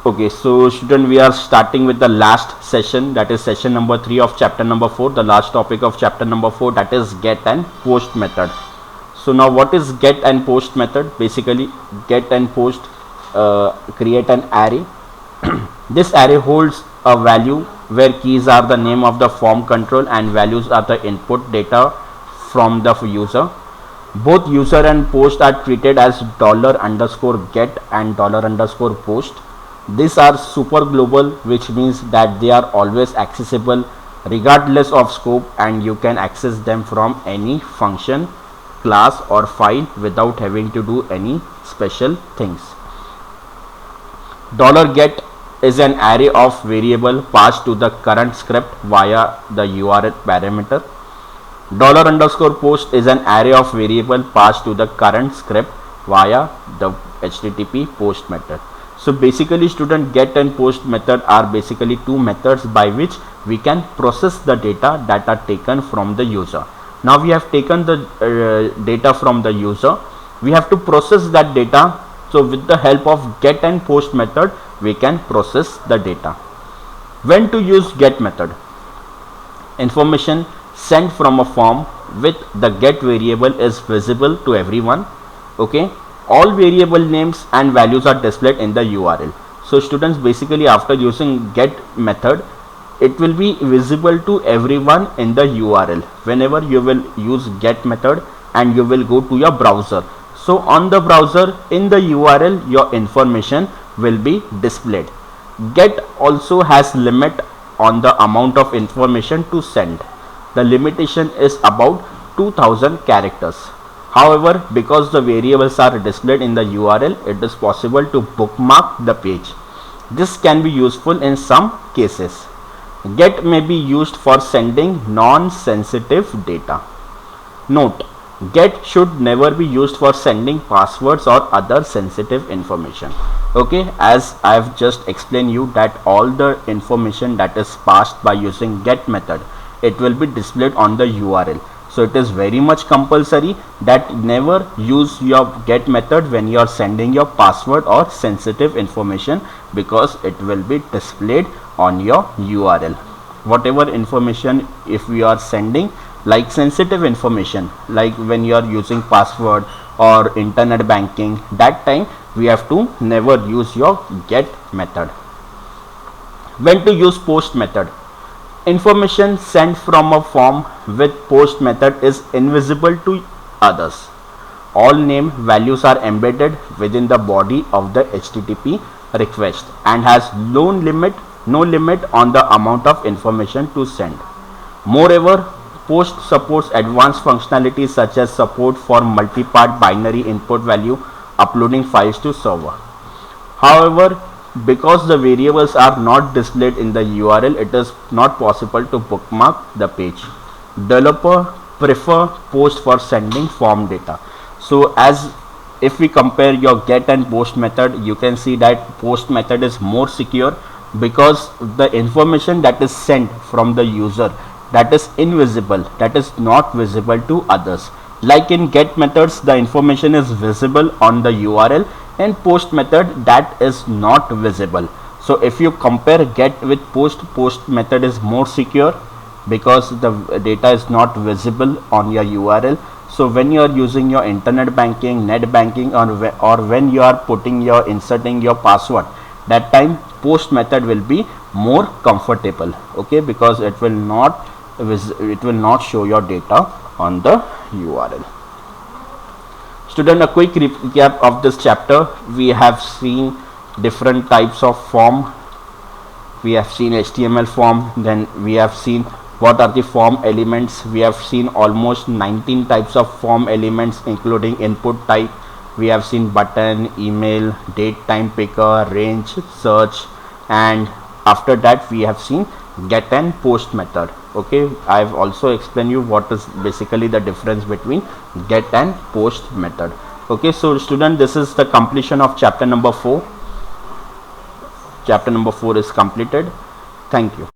Okay, so student, we are starting with the last session, that is session number 3 of chapter number 4, the last topic of chapter number 4, that is get and post method. So now what is get and post method? Basically get and post create an array. This array holds a value where keys are the name of the form control and values are the input data from the user. Both user and post are treated as $_get and $_post. These are super global, which means that they are always accessible regardless of scope, and you can access them from any function, class or file without having to do any special things. $get is an array of variable passed to the current script via the URL parameter. $_post is an array of variable passed to the current script via the HTTP post method. So basically student, get and post method are basically two methods by which we can process the data that are taken from the user. Now we have taken the data from the user, we have to process that data. So with the help of get and post method, we can process the data. When to use get method? Information sent from a form with the get variable is visible to everyone. Okay, all variable names and values are displayed in the URL. So students, basically after using get method, it will be visible to everyone in the URL whenever you will use get method and you will go to your browser. So on the browser, in the URL, your information will be displayed. Get also has limit on the amount of information to send. The limitation is about 2000 characters. However, because the variables are displayed in the URL, it is possible to bookmark the page. This can be useful in some cases. Get may be used for sending non-sensitive data. Note: get should never be used for sending passwords or other sensitive information. Okay, as I have just explained you that all the information that is passed by using get method, it will be displayed on the URL. So it is very much compulsory that never use your get method when you are sending your password or sensitive information, because it will be displayed on your URL. Whatever information, if we are sending like sensitive information, like when you are using password or internet banking, that time we have to never use your get method. When to use post method? Information sent from a form with post method is invisible to others. All name values are embedded within the body of the HTTP request and has no limit on the amount of information to send. Moreover, post supports advanced functionalities such as support for multi-part binary input value uploading files to server. However, because the variables are not displayed in the URL, it is not possible to bookmark the page. Developer prefer post for sending form data. So as if we compare your get and post method, you can see that post method is more secure, because the information that is sent from the user, that is invisible, that is not visible to others. Like in get methods, the information is visible on the URL, and post method, that is not visible. So if you compare get with post method is more secure because the data is not visible on your URL. So when you are using your internet banking, net banking, or when you are inserting your password, that time post method will be more comfortable. Okay, because it will not show your data on the URL. Student, a quick recap of this chapter. We have seen different types of form. We have seen HTML form, then we have seen what are the form elements. We have seen almost 19 types of form elements including input type. We have seen button, email, date, time picker, range, search, and after that we have seen get and post method. Okay, I have also explained you what is basically the difference between get and post method. Okay, so student, this is the completion of chapter number 4. Chapter number 4 is completed. Thank you.